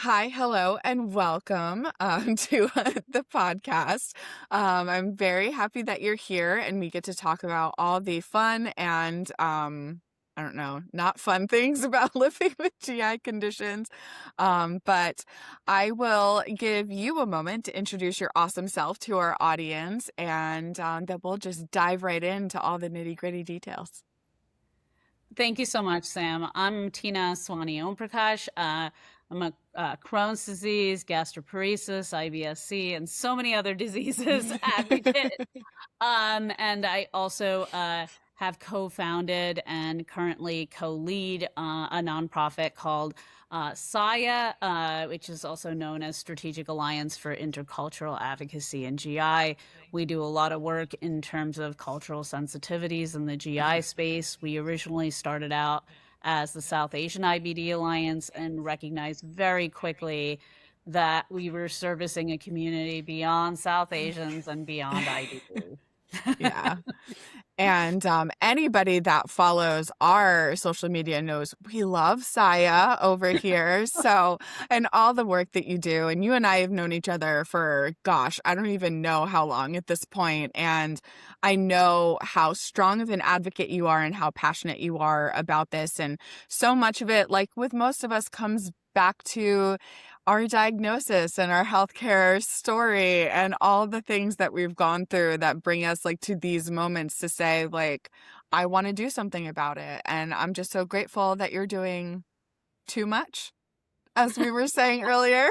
Hi, hello, and welcome to the podcast. I'm very happy that you're here and we get to talk about all the fun and, I don't know, not fun things about living with GI conditions. But I will give you a moment to introduce your awesome self to our audience, and then we'll just dive right into all the nitty-gritty details. Thank you so much, Sam. I'm Tina Aswani-Omprakash. I'm a Crohn's disease, gastroparesis, IBS-C, and so many other diseases advocate. And I also have co-founded and currently co-lead a nonprofit called SAIA, which is also known as Strategic Alliance for Intercultural Advocacy in GI. We do a lot of work in terms of cultural sensitivities in the GI space. We originally started out as the South Asian IBD Alliance and recognized very quickly that we were servicing a community beyond South Asians and beyond IBD. Yeah. And anybody that follows our social media knows we love Saya over here. So, and all the work that you do. And you and I have known each other for, gosh, I don't even know how long at this point. And I know how strong of an advocate you are and how passionate you are about this. And so much of it, like with most of us, comes back to our diagnosis and our healthcare story and all the things that we've gone through that bring us like to these moments to say like, I want to do something about it. And I'm just so grateful that you're doing too much, as we were saying earlier.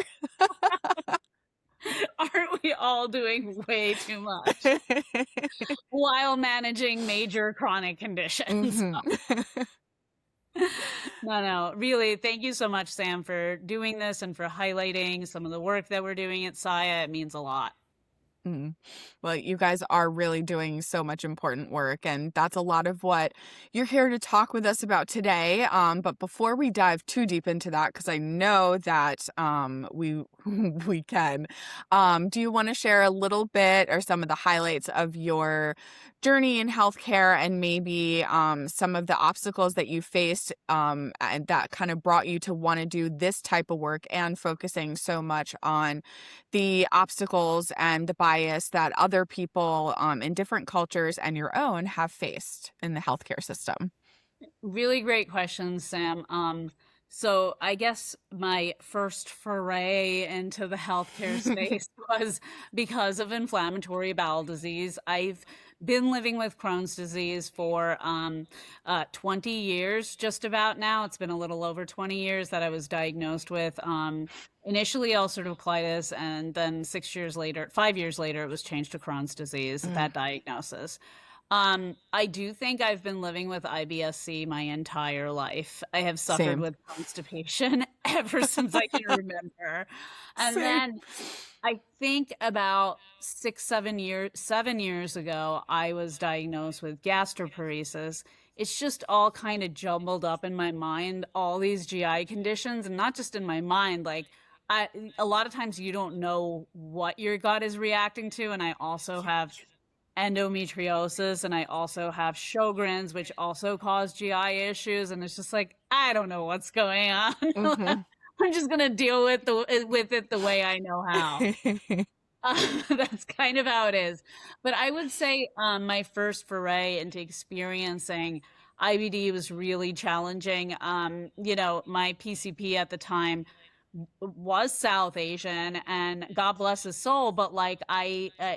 Aren't we all doing way too much while managing major chronic conditions? Mhm. No, really, thank you so much, Sam, for doing this and for highlighting some of the work that we're doing at SAIA. It means a lot. Mm. Well, you guys are really doing so much important work, and that's a lot of what you're here to talk with us about today. But before we dive too deep into that, because I know that we we can, do you want to share a little bit or some of the highlights of your journey in healthcare and maybe some of the obstacles that you faced and that kind of brought you to want to do this type of work and focusing so much on the obstacles and the bias that other people in different cultures and your own have faced in the healthcare system? Really great question, Sam. So I guess my first foray into the healthcare space was because of inflammatory bowel disease. I've been living with Crohn's disease for 20 years, just about now. It's been a little over 20 years that I was diagnosed with initially ulcerative colitis, and then 6 years later, 5 years later, it was changed to Crohn's disease, Mm, that diagnosis. I do think I've been living with IBS-C my entire life. I have suffered same. with constipation ever since I can remember. And Same. then I think about 7 years ago, I was diagnosed with gastroparesis. It's just all kind of jumbled up in my mind, all these GI conditions, and not just in my mind, like I, a lot of times you don't know what your gut is reacting to. And I also have endometriosis and I also have Sjogren's, which also cause GI issues. And it's just like, I don't know what's going on. Hmm. I'm just gonna deal with it the way I know how. That's kind of how it is. But I would say my first foray into experiencing IBD was really challenging. My PCP at the time was South Asian, and God bless his soul, but like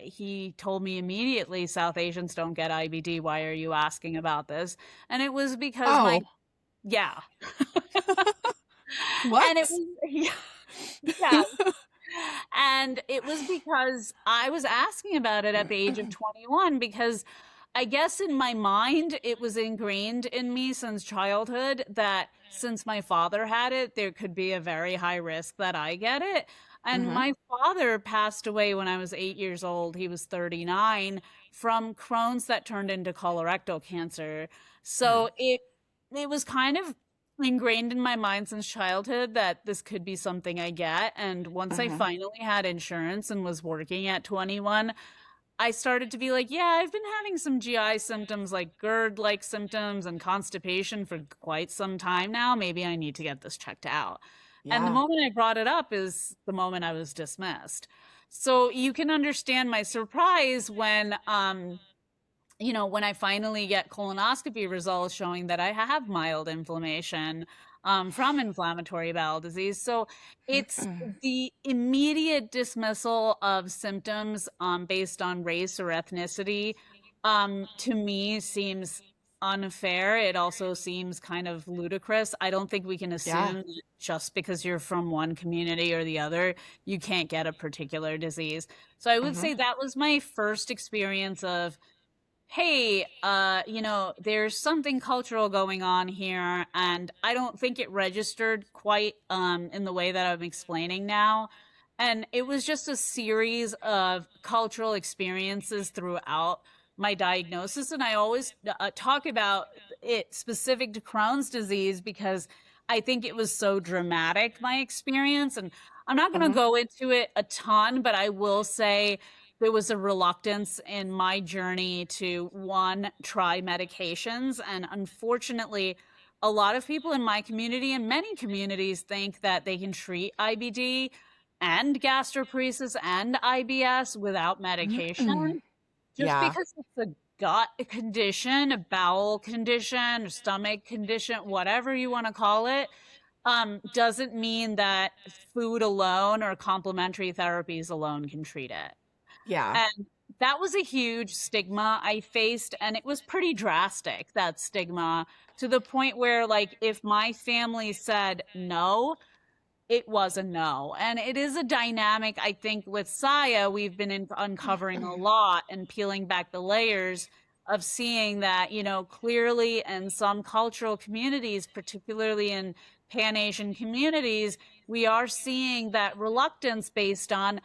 he told me immediately, South Asians don't get IBD. Why are you asking about this? And it was because Oh, yeah. And it what? was, yeah. And it was because I was asking about it at the age of 21 because I guess in my mind, it was ingrained in me since childhood that since my father had it, there could be a very high risk that I get it. And Hmm. my father passed away when I was 8 years old. He was 39 from Crohn's that turned into colorectal cancer. Yeah. So it was kind of ingrained in my mind since childhood that this could be something I get. And once I Uh-huh. finally had insurance and was working at 21, I started to be like, yeah, I've been having some GI symptoms like GERD like symptoms and constipation for quite some time now. Maybe I need to get this checked out. And the Yeah. moment I brought it up is the moment I was dismissed. So you can understand my surprise when when I finally get colonoscopy results showing that I have mild inflammation from inflammatory bowel disease. So it's the immediate dismissal of symptoms based on race or ethnicity, to me seems unfair. It also seems kind of ludicrous. I don't think we can Yeah. assume that just because you're from one community or the other, you can't get a particular disease. So I would Hmm. say that was my first experience of, hey, there's something cultural going on here, and I don't think it registered quite in the way that I'm explaining now. And it was just a series of cultural experiences throughout my diagnosis. And I always talk about it specific to Crohn's disease because I think it was so dramatic, my experience. And I'm not going to Hmm. go into it a ton, but I will say there was a reluctance in my journey to one, try medications. And unfortunately, a lot of people in my community and many communities think that they can treat IBD and gastroparesis and IBS without medication just Yeah. because it's a gut condition, a bowel condition, a stomach condition, whatever you want to call it, doesn't mean that food alone or complementary therapies alone can treat it. Yeah. And that was a huge stigma I faced. And it was pretty drastic, that stigma, to the point where, like, if my family said no, it was a no. And it is a dynamic, I think, with Saya, we've been uncovering a lot and peeling back the layers of seeing that, clearly in some cultural communities, particularly in Pan Asian communities, we are seeing that reluctance based on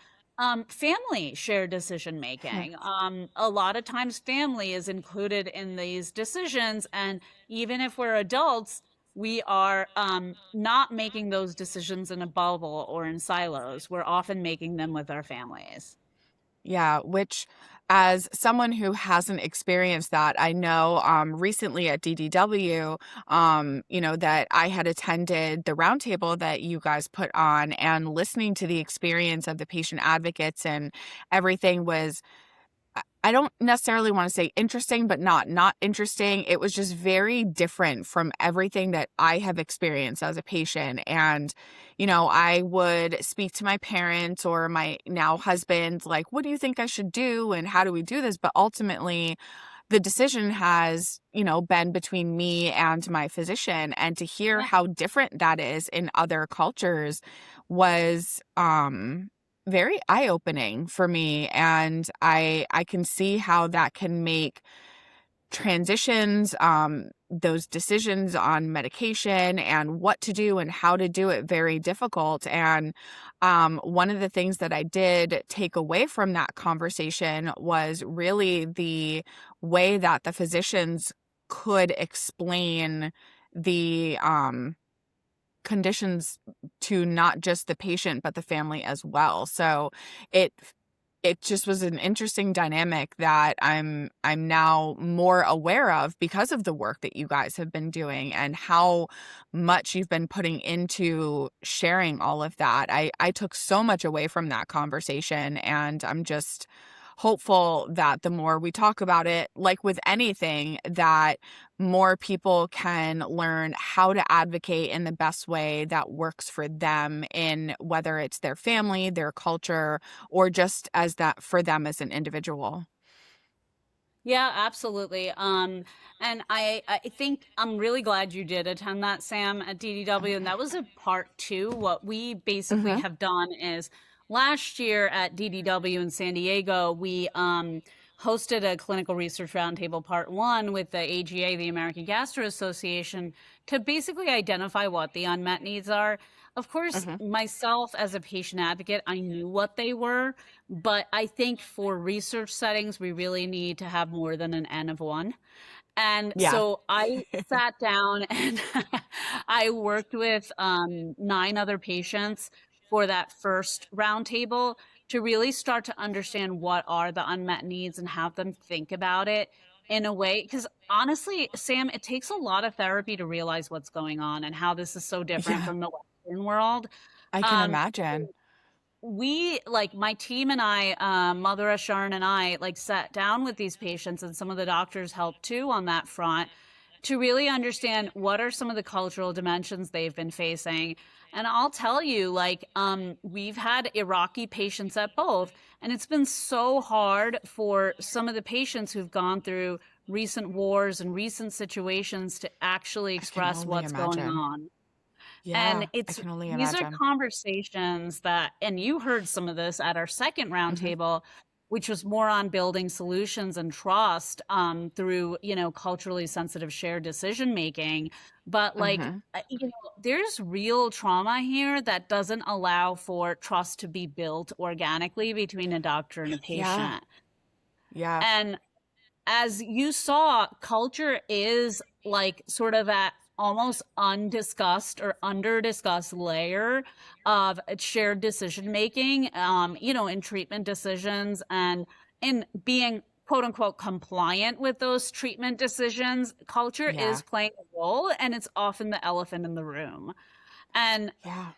family shared decision making. A lot of times, family is included in these decisions. And even if we're adults, we are not making those decisions in a bubble or in silos. We're often making them with our families. Yeah, which as someone who hasn't experienced that, I know recently at DDW, that I had attended the roundtable that you guys put on, and listening to the experience of the patient advocates and everything was, I don't necessarily want to say interesting, but not interesting. It was just very different from everything that I have experienced as a patient. And, I would speak to my parents or my now husband, like, what do you think I should do? And how do we do this? But ultimately, the decision has, been between me and my physician. And to hear Yeah. how different that is in other cultures was very eye-opening for me. And I can see how that can make transitions, those decisions on medication and what to do and how to do it very difficult. And one of the things that I did take away from that conversation was really the way that the physicians could explain the conditions to not just the patient, but the family as well. So it it just was an interesting dynamic that I'm now more aware of because of the work that you guys have been doing and how much you've been putting into sharing all of that. I took so much away from that conversation, and I'm just hopeful that the more we talk about it, like with anything, that more people can learn how to advocate in the best way that works for them, in whether it's their family, their culture, or just as that for them as an individual. Yeah, absolutely. And I think I'm really glad you did attend that, Sam, at DDW. And that was a part two. What we basically Hmm. have done is last year at DDW in San Diego, we hosted a clinical research roundtable part one with the AGA, the American Gastro Association, to basically identify what the unmet needs are. Of course, Hmm. myself as a patient advocate, I knew what they were. But I think for research settings, we really need to have more than an N of one. And Yeah. so I sat down and I worked with 9 other patients for that first roundtable to really start to understand what are the unmet needs and have them think about it in a way. Because honestly, Sam, it takes a lot of therapy to realize what's going on and how this is so different Yeah. from the Western world. I can Um, imagine. we like my team and I, Mother Asharon and I, like sat down with these patients, and some of the doctors helped too on that front to really understand what are some of the cultural dimensions they've been facing. And I'll tell you, like, we've had Iraqi patients at both, and it's been so hard for some of the patients who've gone through recent wars and recent situations to actually I can express only what's going imagine. on. And Yeah, I it's can only these are imagine. conversations that, and you heard some of this at our second Hmm. roundtable, which was more on building solutions and trust through, culturally sensitive shared decision making. But like, Hmm. there's real trauma here that doesn't allow for trust to be built organically between a doctor and a Yeah. patient. Yeah. And as you saw, culture is like sort of at almost undiscussed or under discussed layer of shared decision making, in treatment decisions and in being quote unquote compliant with those treatment decisions. Culture Yeah. is playing a role, and it's often the elephant in the room. And Yeah.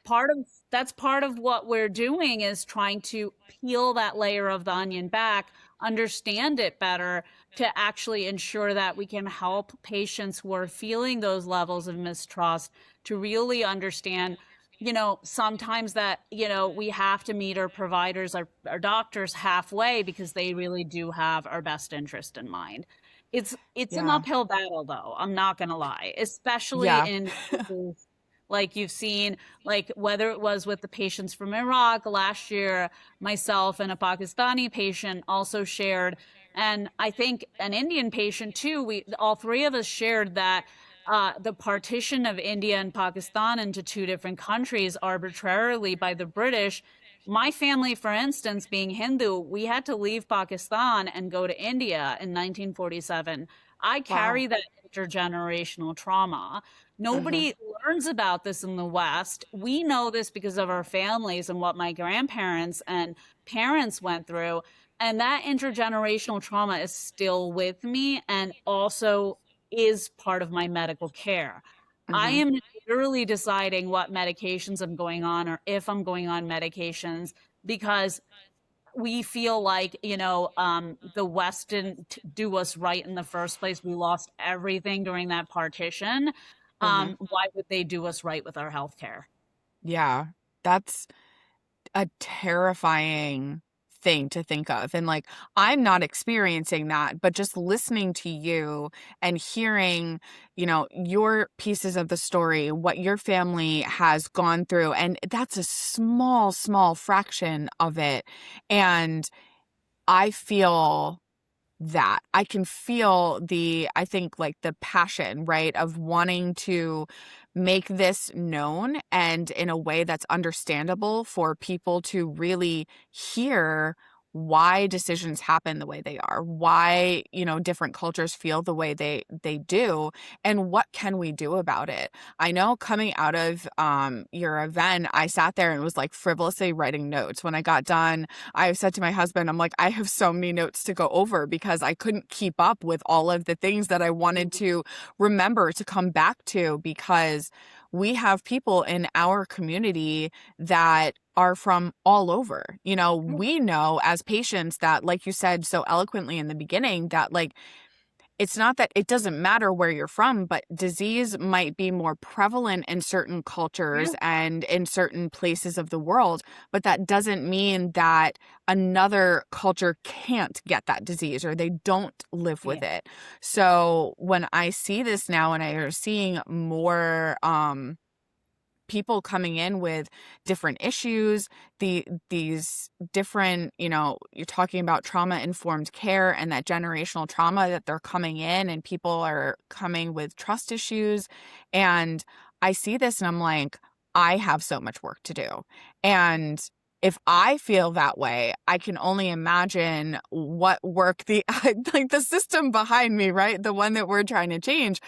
that's part of what we're doing is trying to peel that layer of the onion back, understand it better to actually ensure that we can help patients who are feeling those levels of mistrust to really understand, sometimes that, we have to meet our providers, our doctors halfway because they really do have our best interest in mind. It's an Yeah. uphill battle though, I'm not going to lie, especially Yeah. in cases like you've seen, like whether it was with the patients from Iraq last year, myself and a Pakistani patient also shared, and I think an Indian patient too. We all three of us shared that the partition of India and Pakistan into two different countries arbitrarily by the British. My family, for instance, being Hindu, we had to leave Pakistan and go to India in 1947. I Wow. carry that intergenerational trauma. Hmm. Nobody learns about this in the West. We know this because of our families and what my grandparents and parents went through. And that intergenerational trauma is still with me and also is part of my medical care. I Hmm. am literally deciding what medications I'm going on or if I'm going on medications because we feel like, the West didn't do us right in the first place. We lost everything during that partition. Hmm. Why would they do us right with our healthcare? Yeah. That's a terrifying thing to think of. And like, I'm not experiencing that, but just listening to you and hearing, your pieces of the story, what your family has gone through. And that's a small, small fraction of it. And I feel that I can feel I think like the passion, right, of wanting to make this known and in a way that's understandable for people to really hear why decisions happen the way they are, why, different cultures feel the way they do, and what can we do about it. I know coming out of your event, I sat there and was like frivolously writing notes. When I got done, I said to my husband, I'm like, I have so many notes to go over because I couldn't keep up with all of the things that I wanted to remember to come back to, because we have people in our community that are from all over. We know as patients that, like you said so eloquently in the beginning, that like it's not that it doesn't matter where you're from, but disease might be more prevalent in certain Yeah, cultures and in certain places of the world, but that doesn't mean that another culture can't get that disease or they don't live with yeah, it. So when I see this now and I are seeing more people coming in with different issues, these different, you're talking about trauma informed care and that generational trauma that they're coming in, and people are coming with trust issues. And I see this and I'm like, I have so much work to do. And if I feel that way, I can only imagine what work like the system behind me, right? The one that we're trying to change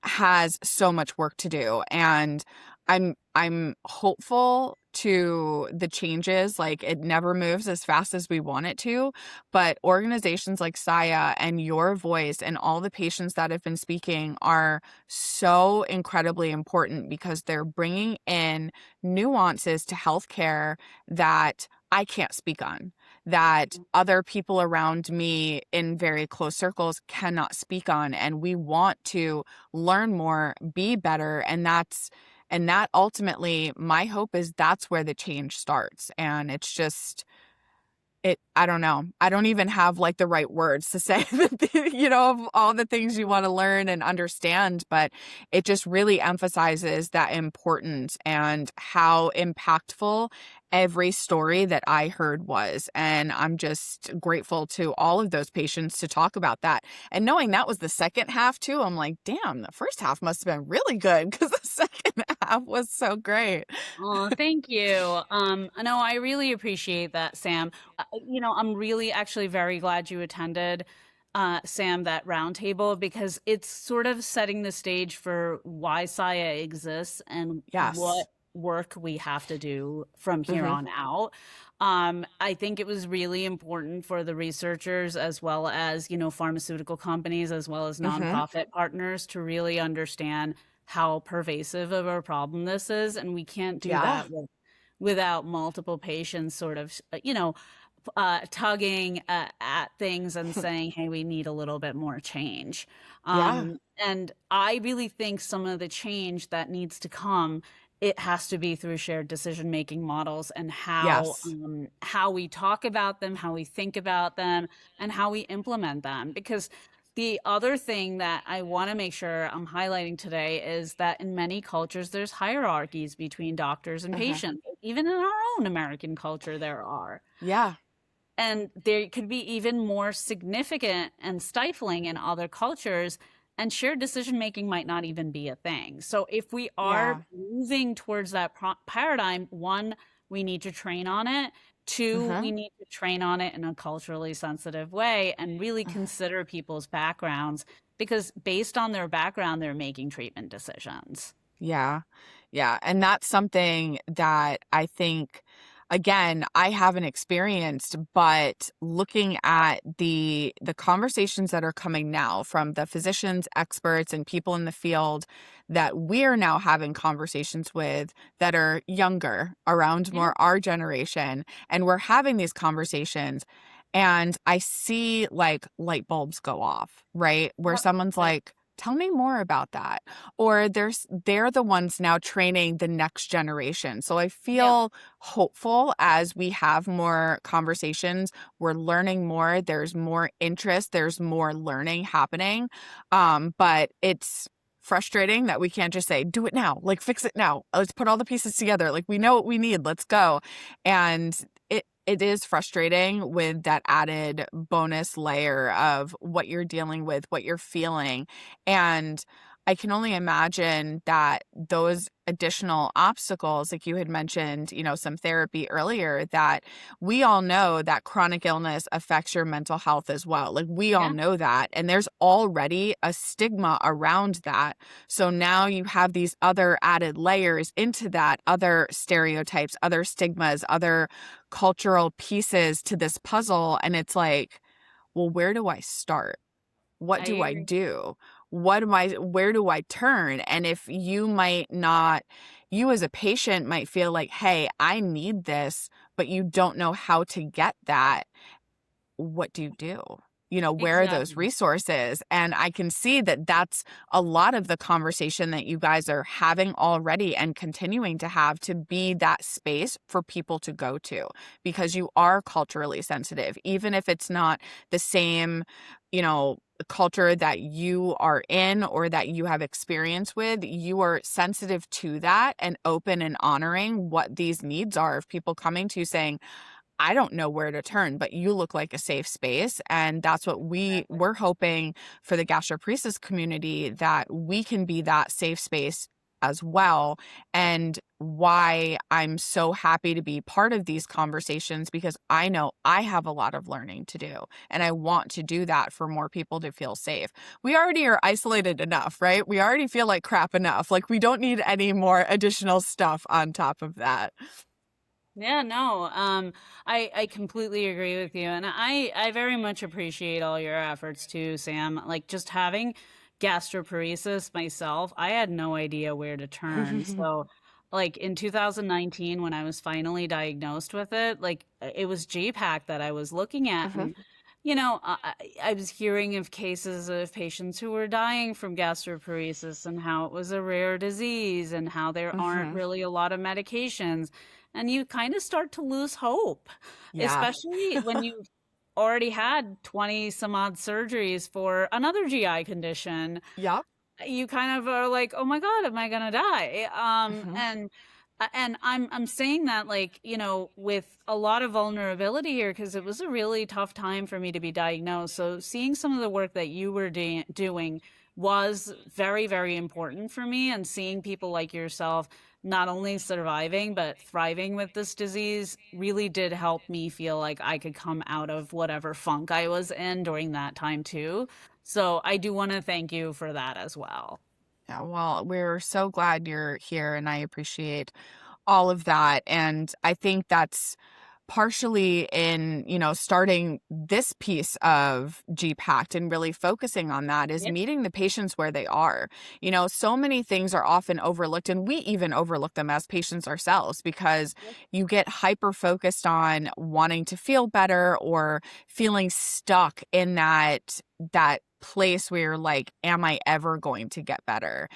has so much work to do. And I'm hopeful to the changes. Like it never moves as fast as we want it to. But organizations like Saya and your voice and all the patients that have been speaking are so incredibly important because they're bringing in nuances to healthcare that I can't speak on, that other people around me in very close circles cannot speak on. And we want to learn more, be better. And that ultimately, my hope is that's where the change starts. And it's just, I don't know. I don't even have like the right words to say, of all the things you want to learn and understand, but it just really emphasizes that importance and how impactful every story that I heard was. And I'm just grateful to all of those patients to talk about that. And knowing that was the second half too, I'm like, damn, the first half must have been really good because the second half was so great. Oh, thank you. No, I really appreciate that, Sam. I'm really actually very glad you attended, Sam, that roundtable because it's sort of setting the stage for why Saya exists and Yes. what work we have to do from here Hmm. on out. I think it was really important for the researchers as well as, pharmaceutical companies as well as Hmm. nonprofit partners to really understand how pervasive of a problem this is, and we can't do Yeah. that without multiple patients sort of, tugging at things and saying, "Hey, we need a little bit more change." Yeah. And I really think some of the change that needs to come, it has to be through shared decision making models and Yes. how we talk about them, how we think about them, and how we implement them. Because the other thing that I want to make sure I'm highlighting today is that in many cultures, there's hierarchies between doctors and Hmm. patients. Even in our own American culture, there are. Yeah. And there could be even more significant and stifling in other cultures. And shared decision making might not even be a thing. So, if we are Yeah. moving towards that paradigm, one, we need to train on it. Two, we Hmm. need to train on it in a culturally sensitive way and really consider people's backgrounds because based on their background, they're making treatment decisions. Yeah. Yeah. And that's something that I think, again, I haven't experienced, but looking at the conversations that are coming now from the physicians, experts, and people in the field that we're now having conversations with that are younger, around Yeah. more our generation, and we're having these conversations. And I see like light bulbs go off, right? Where Yep. someone's Yep. like, tell me more about that, or they're the ones now training the next generation. So I Yep. feel hopeful as we have more conversations, we're learning more, there's more interest, there's more learning happening. But it's frustrating that we can't just say do it now, like fix it now, let's put all the pieces together, like we know what we need, let's go. And it is frustrating with that added bonus layer of what you're dealing with, what you're feeling. And I can only imagine that those additional obstacles, like you had mentioned, some therapy earlier, that we all know that chronic illness affects your mental health as well. Like we all Yeah. know that. And there's already a stigma around that. So now you have these other added layers into that, other stereotypes, other stigmas, other cultural pieces to this puzzle. And it's like, well, where do I start? What I do I agree. do? Where do I turn? And if you might not, you as a patient might feel like, hey, I need this, but you don't know how to get that, what do you do? Where are those Exactly. resources? And I can see that that's a lot of the conversation that you guys are having already and continuing to have, to be that space for people to go to, because you are culturally sensitive, even if it's not the same, culture that you are in or that you have experience with. You are sensitive to that and open and honoring what these needs are of people coming to you saying, I don't know where to turn, but you look like a safe space. And that's what Exactly. we're hoping for the gastroparesis community, that we can be that safe space as well. And why I'm so happy to be part of these conversations, because I know I have a lot of learning to do and I want to do that for more people to feel safe. We already are isolated enough, right? We already feel like crap enough. Like we don't need any more additional stuff on top of that. Yeah, no, I completely agree with you, and I very much appreciate all your efforts too, Sam. Like just having gastroparesis myself, I had no idea where to turn. So, like in 2019, when I was finally diagnosed with it, like it was G-PACT that I was looking at, Hmm. and I was hearing of cases of patients who were dying from gastroparesis and how it was a rare disease and how there aren't Hmm. really a lot of medications, and you kind of start to lose hope, Yeah. especially when you've already had 20 some odd surgeries for another GI condition. Yep. You kind of are like, "Oh my God, am I gonna die?" Hmm. And I'm saying that like, with a lot of vulnerability here because it was a really tough time for me to be diagnosed. So seeing some of the work that you were doing was very, very important for me, and seeing people like yourself not only surviving but thriving with this disease really did help me feel like I could come out of whatever funk I was in during that time too. So I do want to thank you for that as well. Yeah, well, we're so glad you're here, and I appreciate all of that. And I think that's partially in, starting this piece of GPACT and really focusing on that is Yep. meeting the patients where they are. So many things are often overlooked, and we even overlook them as patients ourselves because you get hyper focused on wanting to feel better or feeling stuck in that place where you're like, am I ever going to get better?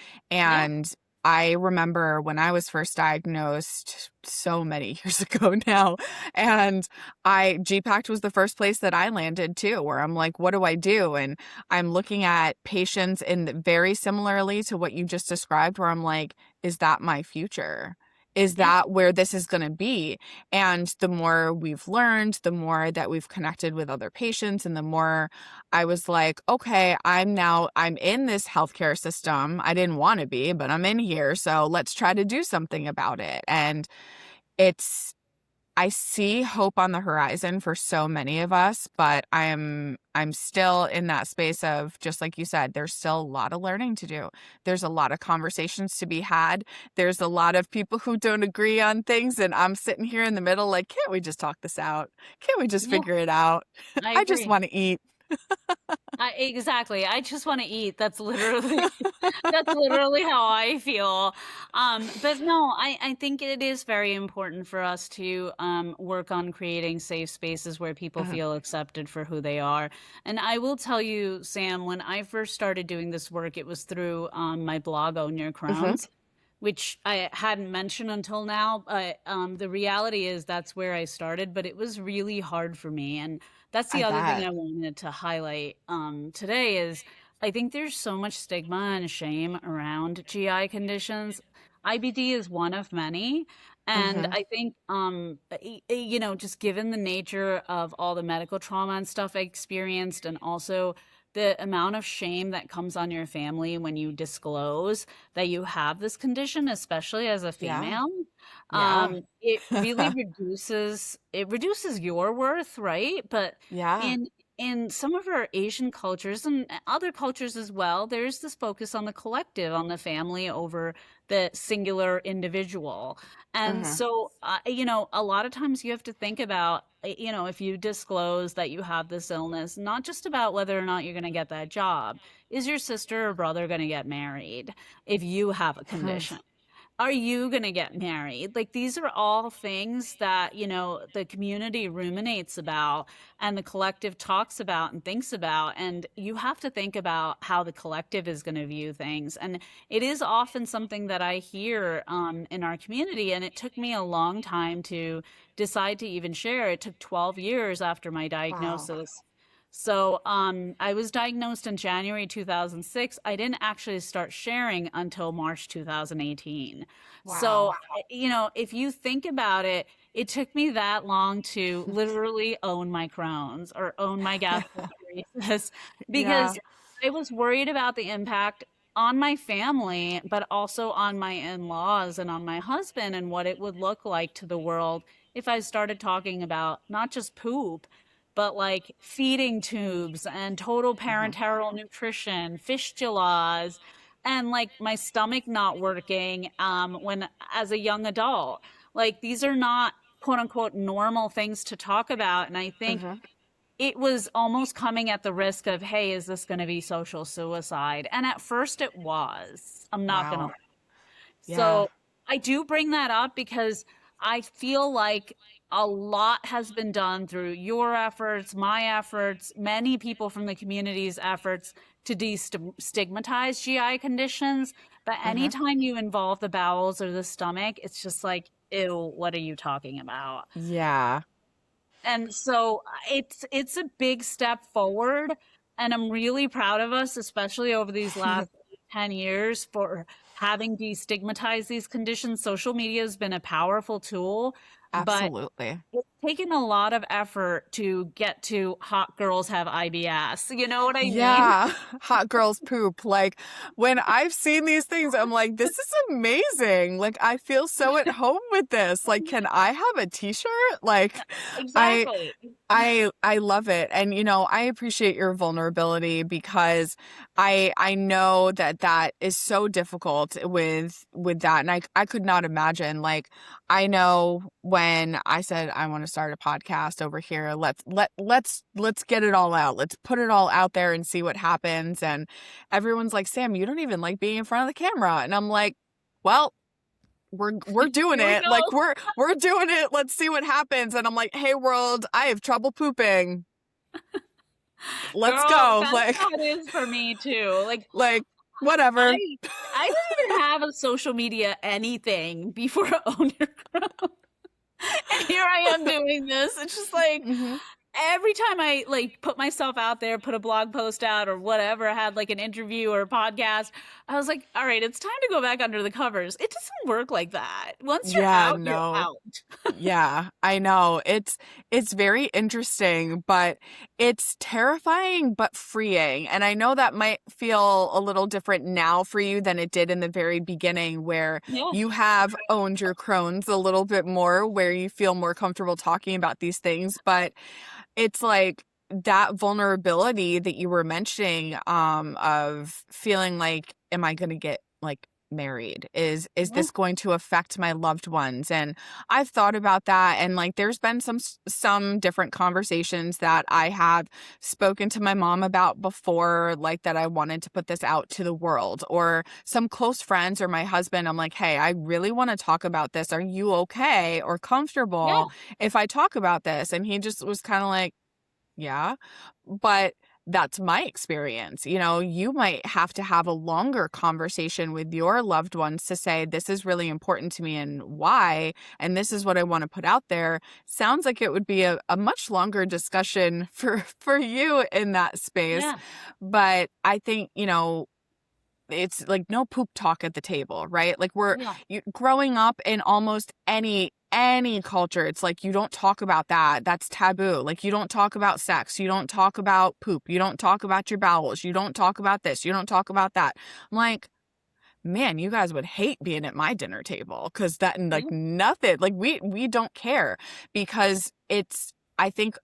Yeah. And I remember when I was first diagnosed so many years ago now, and GPACT was the first place that I landed too, where I'm like, what do I do? And I'm looking at patients in very similarly to what you just described, where I'm like, is that my future? Is Yeah. that where this is going to be? And the more we've learned, the more that we've connected with other patients, and the more I was like, okay, I'm in this healthcare system. I didn't want to be, but I'm in here. So let's try to do something about it. And it's, I see hope on the horizon for so many of us, but I'm still in that space of, just like you said, there's still a lot of learning to do. There's a lot of conversations to be had. There's a lot of people who don't agree on things, and I'm sitting here in the middle like, can't we just talk this out? Can't we just Yeah, figure it out? I I just agree. want to eat. Exactly. I just want to eat. That's literally that's literally how I feel. But no, I think it is very important for us to work on creating safe spaces where people Mhm. feel accepted for who they are. And I will tell you, Sam, when I first started doing this work, it was through my blog, Own Your Mhm. Crohn's, which I hadn't mentioned until now. But the reality is that's where I started, but it was really hard for me. And that's the I other thing bet. I wanted to highlight today is I think there's so much stigma and shame around GI conditions. IBD is one of many. And Mhm. I think, just given the nature of all the medical trauma and stuff I experienced, and also the amount of shame that comes on your family when you disclose that you have this condition, especially as a Yeah. female, Yeah. it really reduces your worth, right? But Yeah. in in some of our Asian cultures and other cultures as well, there's this focus on the collective, on the family over the singular individual. And Mhm. so, a lot of times you have to think about, if you disclose that you have this illness, not just about whether or not you're going to get that job. Is your sister or brother going to get married if you have a Mhm. condition? Are you going to get married? Like, these are all things that, the community ruminates about and the collective talks about and thinks about. And you have to think about how the collective is going to view things. And it is often something that I hear in our community. And it took me a long time to decide to even share. It took 12 years after my Wow. diagnosis. So, I was diagnosed in January 2006. I didn't actually start sharing until March 2018. So, Wow. if you think about it, it took me that long to literally own my Crohn's or own my gastroparesis Yeah. because I was worried about the impact on my family, but also on my in-laws and on my husband, and what it would look like to the world if I started talking about not just poop, but like feeding tubes and total Mhm. parenteral nutrition, fistulas, and like my stomach not working when as a young adult. Like, these are not quote unquote normal things to talk about. And I think Mhm. it was almost coming at the risk of, hey, is this going to be social suicide? And at first it was. I'm not going to. Wow. Yeah. So I do bring that up because I feel like a lot has been done through your efforts, my efforts, many people from the community's efforts to destigmatize GI conditions. But Mhm. anytime you involve the bowels or the stomach, it's just like, ew, what are you talking about? Yeah. And so it's a big step forward, and I'm really proud of us, especially over these last 10 years, for having destigmatized these conditions. Social media has been a powerful tool, but Absolutely. it's taken a lot of effort to get to hot girls have IBS. You know what I mean? Yeah, hot girls poop. Like when I've seen these things, I'm like, this is amazing. Like I feel so at home with this. Like, can I have a t-shirt? Like I Exactly. I love it. And I appreciate your vulnerability because I know that that is so difficult with that. And I could not imagine. Like I know when I said I want to start a podcast over here, let's get it all out. Let's put it all out there and see what happens. And everyone's like, "Sam, you don't even like being in front of the camera." And I'm like, "Well, we're doing Here we it. Like go. we're doing it. Let's see what happens." And I'm like, "Hey world, I have trouble pooping. Let's Girl, go." that's how it is for me too. Like Like whatever. I I didn't even have a social media anything before Own Your Crown. And here I am doing this. It's just like Mhm. every time I like put myself out there, put a blog post out or whatever, I had like an interview or a podcast, I was like, all right, it's time to go back under the covers. It doesn't work like that. Once you're Yeah, out, you're no. out. Yeah, I know. It's very interesting, but it's terrifying but freeing. And I know that might feel a little different now for you than it did in the very beginning where Yeah. you have owned your Crohn's a little bit more, where you feel more comfortable talking about these things, but it's like that vulnerability that you were mentioning of feeling like am I going to get like married, is Yeah. this going to affect my loved ones? And I've thought about that, and like there's been some different conversations that I have spoken to my mom about before, like that I wanted to put this out to the world, or some close friends or my husband. I'm like, hey, I really want to talk about this. Are you okay or Yeah. comfortable if I talk about this? And he just was kind of like, yeah, but that's my experience. You might have to have a longer conversation with your loved ones to say, this is really important to me and why, and this is what I want to put out there. Sounds like it would be a much longer discussion for you in that space. Yeah. But I think, it's like no poop talk at the table, right? Like Yeah. growing up in almost any culture, it's like you don't talk about that. That's taboo. Like you don't talk about sex, you don't talk about poop, you don't talk about your bowels, you don't talk about this, you don't talk about that. I'm like, man, you guys would hate being at my dinner table because that and like Yeah. nothing. Like we don't care because it's I think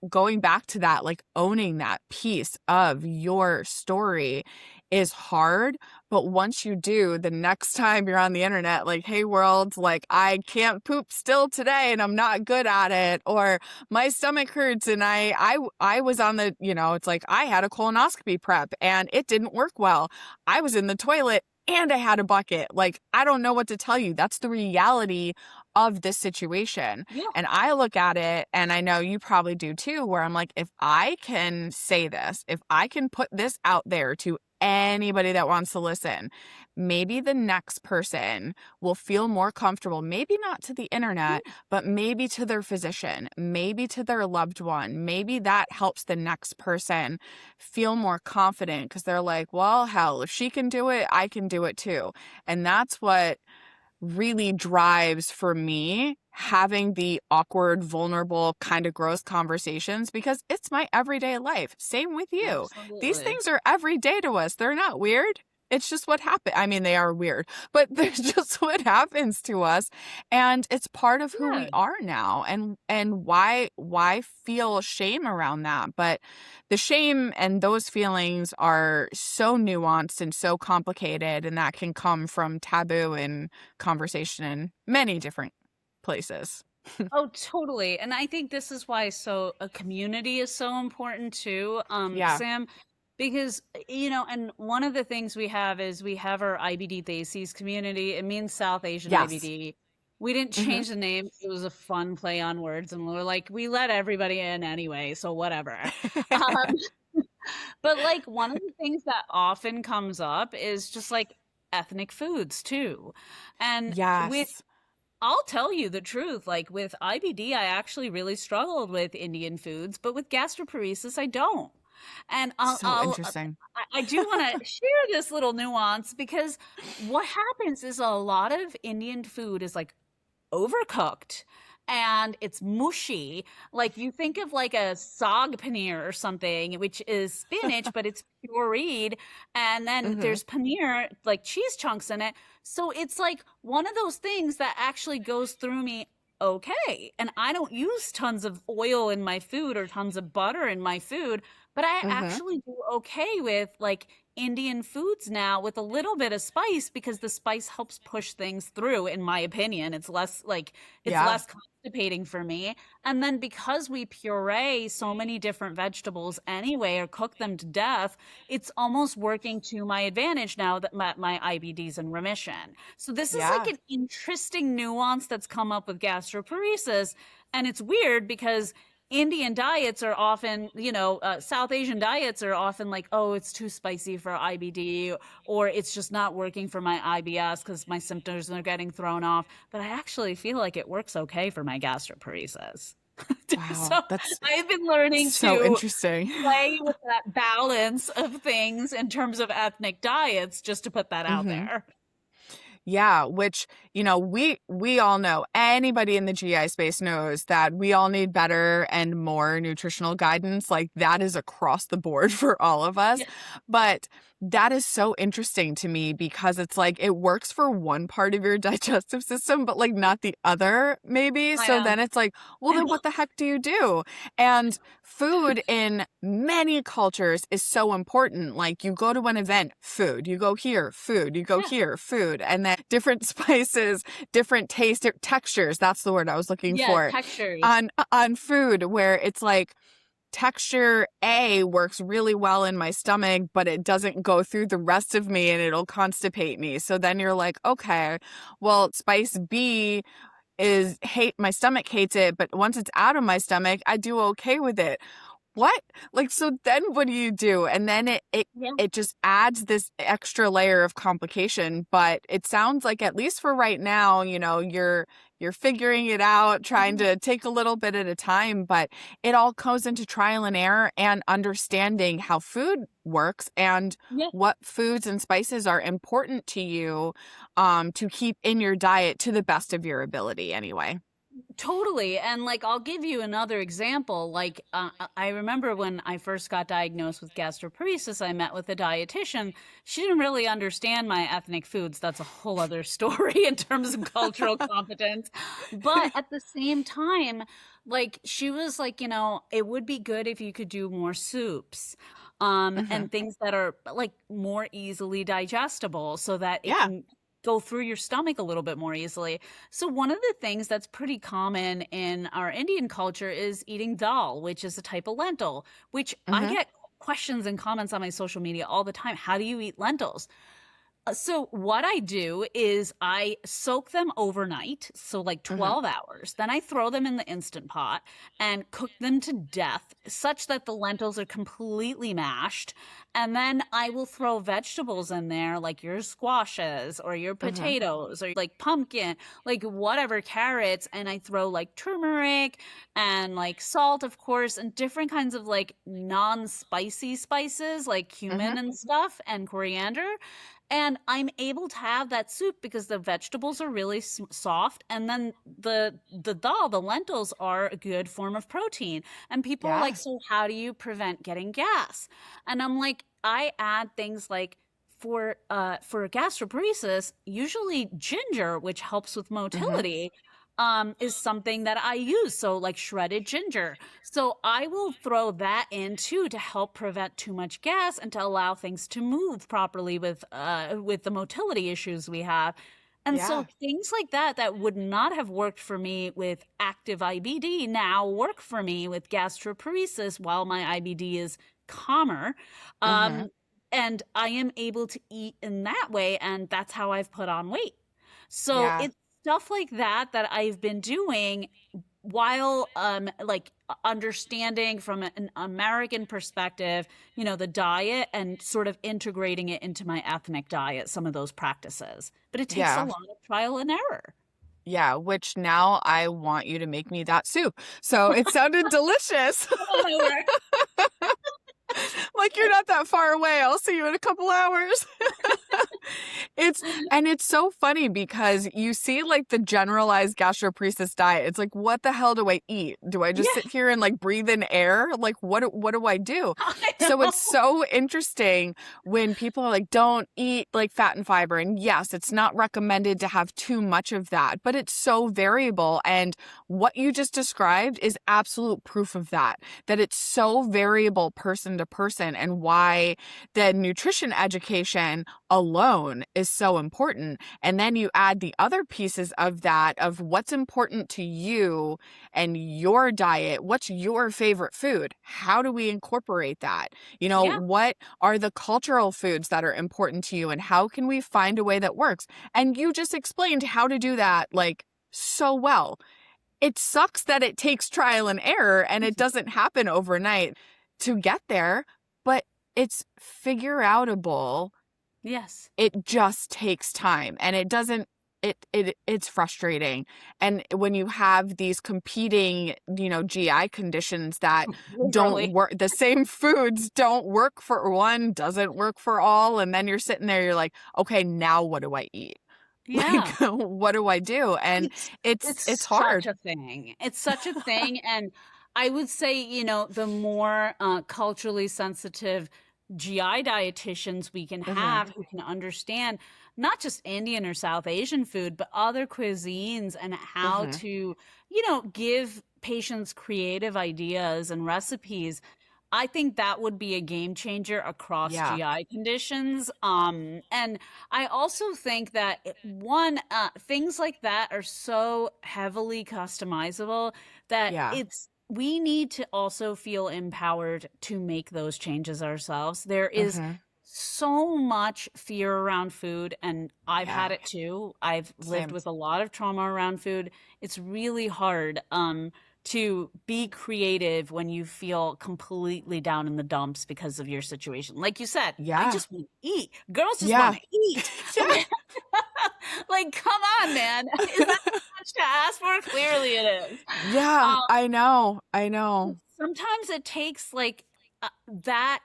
going back to that, like owning that piece of your story is hard. But once you do, the next time you're on the internet, like, hey, world, like I can't poop still today and I'm not good at it, or my stomach hurts and I was on the, it's like I had a colonoscopy prep and it didn't work well. I was in the toilet and I had a bucket. Like, I don't know what to tell you. That's the reality of this situation. Yeah. And I look at it, and I know you probably do too, where I'm like, if I can say this, if I can put this out there to anybody that wants to listen, maybe the next person will feel more comfortable, maybe not to the internet, but maybe to their physician, maybe to their loved one. Maybe that helps the next person feel more confident because they're like, well, hell, if she can do it, I can do it too. And that's what really drives for me having the awkward, vulnerable, kind of gross conversations because it's my everyday life. Same with you. These Absolutely. things are every day to us. They're not weird. It's just what happened. I mean, they are weird, but they're just what happens to us. And it's part of who we Yeah. are now. And why feel shame around that? But the shame and those feelings are so nuanced and so complicated, and that can come from taboo and conversation in many different places. Oh, totally. And I think this is why a community is so important too, Yeah. Sam, because and one of the things we have is we have our IBD Theses community. It means South Asian Yes. IBD. We didn't Hmm. change the name. It was a fun play on words, and we're like, we let everybody in anyway, so whatever. Um, but like one of the things that often comes up is just like ethnic foods too. And with Yes. I'll tell you the truth. Like with IBD, I actually really struggled with Indian foods, but with gastroparesis, I don't. And So interesting. I do want to share this little nuance because what happens is a lot of Indian food is like overcooked and it's mushy. Like you think of like a sag paneer or something, which is spinach, but it's pureed. And then Hmm. there's paneer, like cheese chunks in it. So it's like one of those things that actually goes through me okay. And I don't use tons of oil in my food or tons of butter in my food, but I Hmm. actually do okay with like Indian foods now with a little bit of spice because the spice helps push things through, in my opinion. It's Yeah. less constipating for me. And then because we puree so many different vegetables anyway or cook them to death, it's almost working to my advantage now that my IBD is in remission. So this is like Yeah. an interesting nuance that's come up with gastroparesis. And it's weird because Indian diets are often, South Asian diets are often like, oh, it's too spicy for IBD, or it's just not working for my IBS because my symptoms are getting thrown off. But I actually feel like it works okay for my gastroparesis. Wow. So That's I've been learning so to interesting. play with that balance of things in terms of ethnic diets, just to put that out Hmm. there. Yeah, which, we all know, anybody in the GI space knows that we all need better and more nutritional guidance. Like that is across the board for all of us. Yeah, But that is so interesting to me because it's like it works for one part of your digestive system, but like not the other, maybe. I So know. then it's like, well, I then know. what the heck do you do? And food in many cultures is so important. Like you go to an event, food, you go here, food, you go Yeah, here, food, and then different spices, different taste, textures. That's the word I was looking yeah, for textures. on food, where it's like texture A works really well in my stomach, but it doesn't go through the rest of me and it'll constipate me. So then you're like, okay, well, spice B is hate my stomach hates it, but once it's out of my stomach, I do okay with it. What? Like, so then what do you do? And then Yeah. it just adds this extra layer of complication. But it sounds like, at least for right now, you're figuring it out, trying Mhm. to take a little bit at a time, but it all goes into trial and error and understanding how food works and Yeah. what foods and spices are important to you, to keep in your diet to the best of your ability anyway. Totally. And like, I'll give you another example. Like, I remember when I first got diagnosed with gastroparesis, I met with a dietitian. She didn't really understand my ethnic foods. That's a whole other story in terms of cultural competence. But at the same time, like, she was like, it would be good if you could do more soups. Hmm. And things that are like more easily digestible so that it Yeah. can go through your stomach a little bit more easily. So one of the things that's pretty common in our Indian culture is eating dal, which is a type of lentil, which I Hmm. get questions and comments on my social media all the time. How do you eat lentils? So what I do is I soak them overnight, so like Hmm. 12 hours. Then I throw them in the Instant Pot and cook them to death such that the lentils are completely mashed. And then I will throw vegetables in there like your squashes or your Hmm. potatoes or like pumpkin, like whatever, carrots, and I throw like turmeric and like salt, of course, and different kinds of like non-spicy spices like cumin Hmm. and stuff and coriander, and I'm able to have that soup because the vegetables are really soft, and then the dal, the lentils, are a good form of protein. And people are like, Yeah. so how do you prevent getting gas? And I'm like, I add things like for gastroparesis, usually ginger, which helps with Hmm. motility, is something that I use. So like shredded ginger. So I will throw that in too to help prevent too much gas and to allow things to move properly with the motility issues we have. And so Yeah. things like that would not have worked for me with active IBD now work for me with gastroparesis while my IBD is calmer. Mhm. Um, and I am able to eat in that way, and that's how I've put on weight. So Yeah. it's stuff like that I've been doing while like understanding from an American perspective, the diet and sort of integrating it into my ethnic diet, some of those practices. But it takes a Yeah. lot of trial and error. Yeah, which now I want you to make me that soup. So it sounded delicious. Come on over. Like you're not that far away. I'll see you in a couple hours. It's and it's so funny because you see like the generalized gastroparesis diet. It's like, what the hell do I eat? Do I just Yeah, sit here and like breathe in air? Like what do I do? I So know. it's so interesting when people are like, don't eat like fat and fiber. And yes, it's not recommended to have too much of that, but it's so variable. And what you just described is absolute proof of that it's so variable person to person, and why the nutrition education alone is so important. And then you add the other pieces of that, of what's important to you and your diet. What's your favorite food? How do we incorporate that? Yeah, What are the cultural foods that are important to you, and how can we find a way that works? And you just explained how to do that like so well. It sucks that it takes trial and error and it doesn't happen overnight to get there, but it's figure outable. yes. It just takes time, and it doesn't it's frustrating. And when you have these competing, GI conditions that don't Literally. work, the same foods don't work for one, doesn't work for all, and then you're sitting there, you're like, okay, now what do I eat? Like, Yeah. what do I do? And It's it's it's such hard. a thing. It's such a thing, and I would say, the more culturally sensitive GI dietitians we can Mhm. have who can understand not just Indian or South Asian food, but other cuisines and how Mhm. to, give patients creative ideas and recipes. I think that would be a game changer across Yeah. GI conditions. And I also think that one, things like that are so heavily customizable that Yeah. we need to also feel empowered to make those changes ourselves. There is Mhm. so much fear around food, and I've Yeah. had it too. I've lived Same. with a lot of trauma around food. It's really hard. To be creative when you feel completely down in the dumps because of your situation. Like you said, I Yeah. just want to eat. Girls just want Yeah. to eat. Yeah. Like, come on, man. Is that too much to ask for? Clearly it is. Yeah. Um, I know. I know. Sometimes it takes like that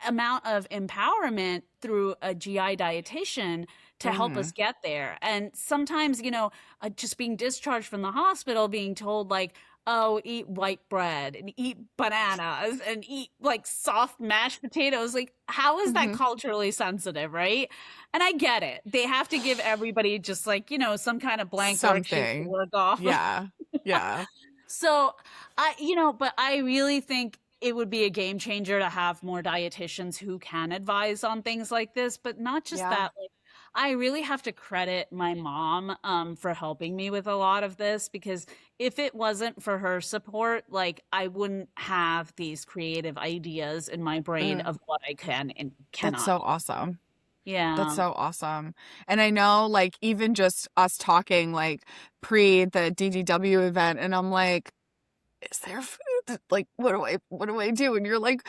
amount of empowerment through a GI dietitian to help us Mhm. get there. And sometimes, just being discharged from the hospital, being told, like, oh, eat white bread and eat bananas and eat like soft mashed potatoes. Like, how is that Mhm. culturally sensitive, right? And I get it. They have to give everybody just like, some kind of blank worksheet to Something. work off of. Yeah. Yeah. So but I really think it would be a game changer to have more dietitians who can advise on things like this, but not just Yeah. that. Like, I really have to credit my mom for helping me with a lot of this, because if it wasn't for her support, like, I wouldn't have these creative ideas in my brain Mm. of what I can and That's cannot so eat. awesome. That's Yeah. so awesome. And I know, like, even just us talking, like, pre the DDW event, and I'm like, is there food? Like, what do I do? And you're like,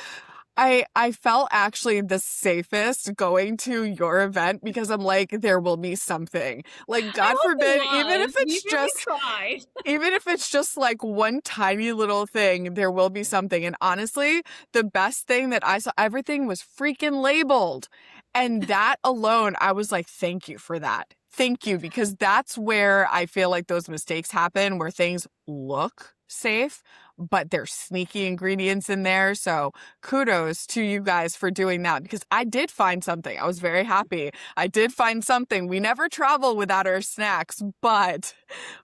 I felt actually the safest going to your event because I'm like, there will be something. Like, I God hope it forbid, was. We really tried. even if it's just like one tiny little thing, there will be something. And honestly, the best thing that I saw, everything was freaking labeled. And that alone, I was like, thank you for that. Thank you, because that's where I feel like those mistakes happen, where things look safe, but there's sneaky ingredients in there. So kudos to you guys for doing that, because I did find something. I was very happy. I did find something. We never travel without our snacks, but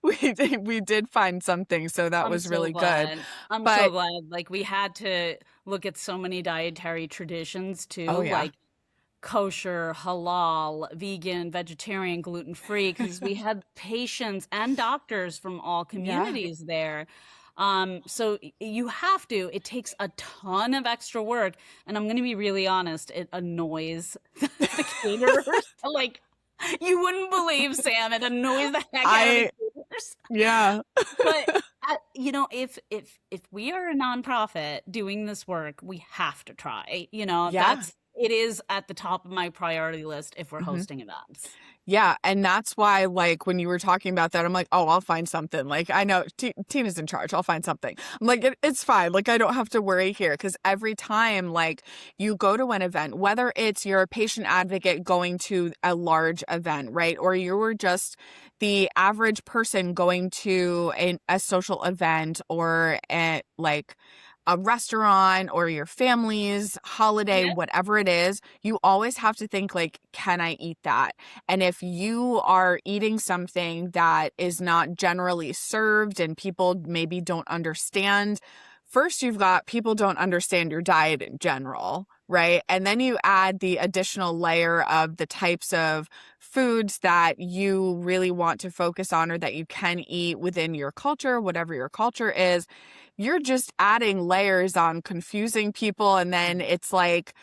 we did find something. So that I'm was so really good. glad. I'm so But glad. Like, we had to look at so many dietary traditions oh too. yeah. Like, kosher, halal, vegan, vegetarian, gluten-free, because we had patients and doctors from all Yeah. communities there. So you have to, it takes a ton of extra work. And I'm going to be really honest, it annoys the caterers. Like, you wouldn't believe, Sam, it annoys the heck out of the I caterers. yeah. But if we are a nonprofit doing this work, we have to try. Yeah. It is at the top of my priority list if we're Mhm. hosting events. Yeah, and that's why, like, when you were talking about that, I'm like, "Oh, I'll find something." Like, I know Tina's in charge. I'll find something. I'm like, it's fine. Like, I don't have to worry here because every time, like, you go to an event, whether it's you're a patient advocate going to a large event, right, or you were just the average person going to a social event or like a restaurant or your family's holiday, Yeah. whatever it is, you always have to think like, can I eat that? And if you are eating something that is not generally served and people maybe don't understand, first you've got people don't understand your diet in general, right? And then you add the additional layer of the types of foods that you really want to focus on or that you can eat within your culture, whatever your culture is. You're just adding layers on confusing people. And then it's like,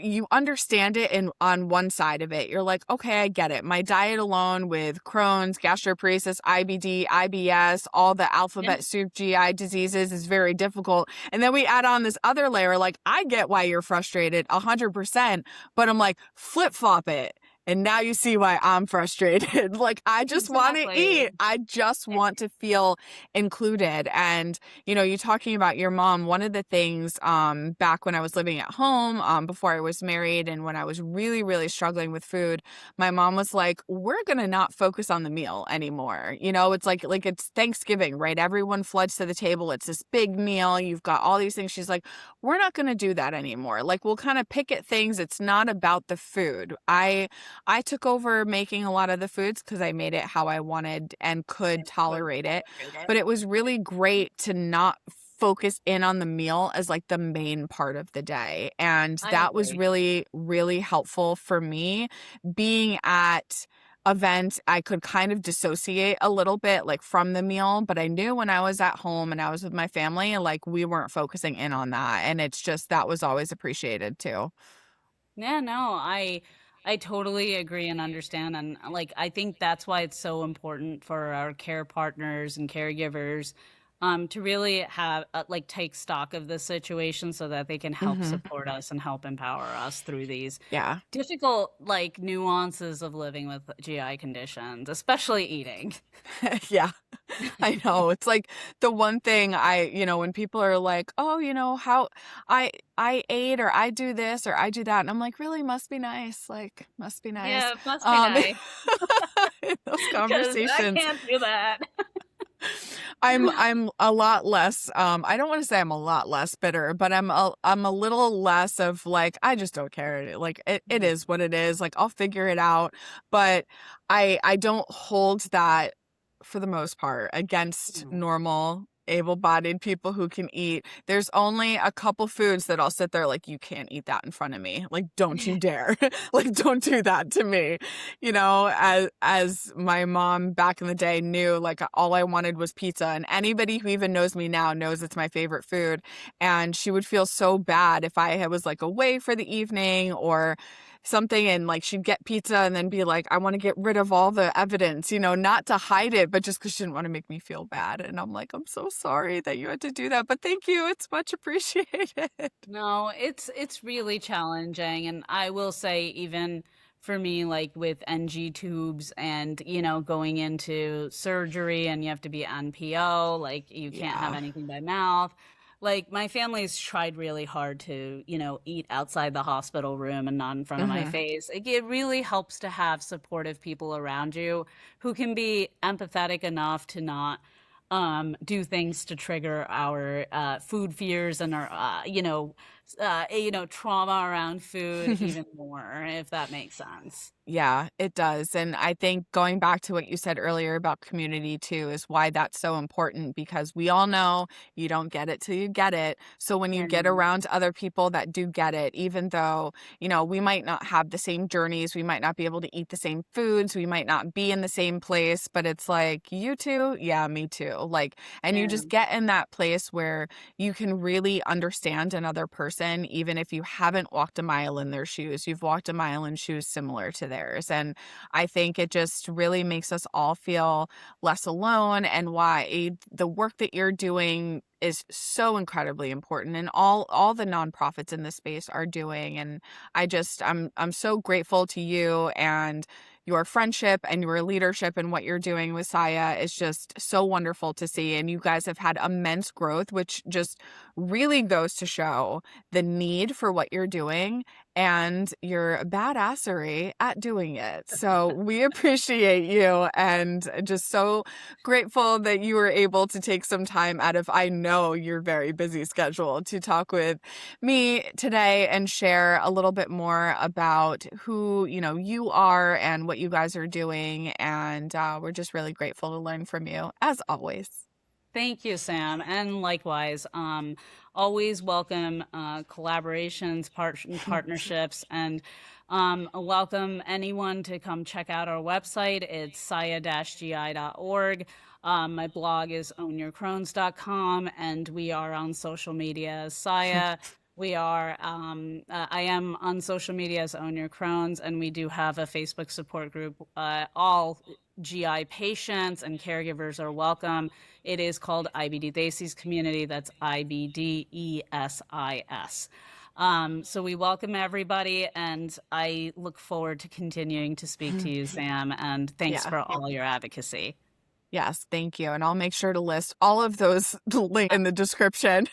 you understand it on one side of it. You're like, okay, I get it. My diet alone with Crohn's, gastroparesis, IBD, IBS, all the Yeah. alphabet soup GI diseases is very difficult. And then we add on this other layer, like, I get why you're frustrated 100%, but I'm like, flip flop it. And now you see why I'm frustrated. Like, I just want to Exactly. eat. I just want to feel included. And you talking about your mom, one of the things back when I was living at home, before I was married and when I was really, really struggling with food, my mom was like, we're going to not focus on the meal anymore. It's like it's Thanksgiving, right? Everyone floods to the table. It's this big meal. You've got all these things. She's like, we're not going to do that anymore. Like, we'll kind of pick at things. It's not about the food. I took over making a lot of the foods because I made it how I wanted and could tolerate it. But it was really great to not focus in on the meal as like the main part of the day. And I that was agree. really, really helpful for me. Being at events, I could kind of dissociate a little bit like from the meal, but I knew when I was at home and I was with my family, like we weren't focusing in on that. And it's just that was always appreciated too. Yeah, no, I totally agree and understand. And like I think that's why it's so important for our care partners and caregivers to really have like take stock of the situation so that they can help Hmm. support us and help empower us through these Yeah. difficult like nuances of living with GI conditions, especially eating. Yeah. I know. It's like the one thing when people are like, "Oh, how I ate or I do this or I do that." And I'm like, "Really must be nice. Like, must be nice." Yeah, it must be Um nice in those because I conversations, can't do that. I'm a lot less I don't want to say I'm a lot less bitter, but I'm a little less of like I just don't care. Like it is what it is. Like I'll figure it out, but I don't hold that for the most part against Mhm. normal able-bodied people who can eat. There's only a couple foods that I'll sit there like you can't eat that in front of me. Like don't you dare. Like don't do that to me. As my mom back in the day knew like all I wanted was pizza, and anybody who even knows me now knows it's my favorite food, and she would feel so bad if I was like away for the evening or something and like she'd get pizza and then be like, I want to get rid of all the evidence, not to hide it, but just because she didn't want to make me feel bad. And I'm like, I'm so sorry that you had to do that, but thank you. It's much appreciated. No, it's really challenging, and I will say even for me like with NG tubes and going into surgery and you have to be NPO, like you can't have Yeah. anything by mouth. Like my family's tried really hard to, eat outside the hospital room and not in front of my Hmm. face. It really helps to have supportive people around you who can be empathetic enough to not do things to trigger our food fears and our, trauma around food even more, if that makes sense. Yeah, it does. And I think going back to what you said earlier about community too is why that's so important, because we all know you don't get it till you get it. So when you get And around other people that do get it, even though, we might not have the same journeys, we might not be able to eat the same foods, we might not be in the same place, but it's like, you too? Yeah, me too. Like, and you yeah, just get in that place where you can really understand another person, even if you haven't walked a mile in their shoes. You've walked a mile in shoes similar to theirs. And I think it just really makes us all feel less alone, and why the work that you're doing is so incredibly important, and all the nonprofits in this space are doing. And I'm so grateful to you, and your friendship and your leadership and what you're doing with Saya is just so wonderful to see. And you guys have had immense growth, which just really goes to show the need for what you're doing and your badassery at doing it. So we appreciate you, and just so grateful that you were able to take some time out of, I know, your very busy schedule to talk with me today and share a little bit more about who, you are and what you guys are doing. And we're just really grateful to learn from you, as always. thank you, Sam, and likewise. Always welcome collaborations, partnerships, and welcome anyone to come check out our website. It's saya-gi.org. My blog is ownyourcrones.com, and we are on social media as Saya. I am on social media as Own Your Crohn's, and we do have a Facebook support group. All GI patients and caregivers are welcome. It is called IBD Desis Community. That's IBDESIS. So we welcome everybody, and I look forward to continuing to speak to you, Sam, and thanks Yeah. for all your advocacy. Yes, thank you. And I'll make sure to list all of those links in the description.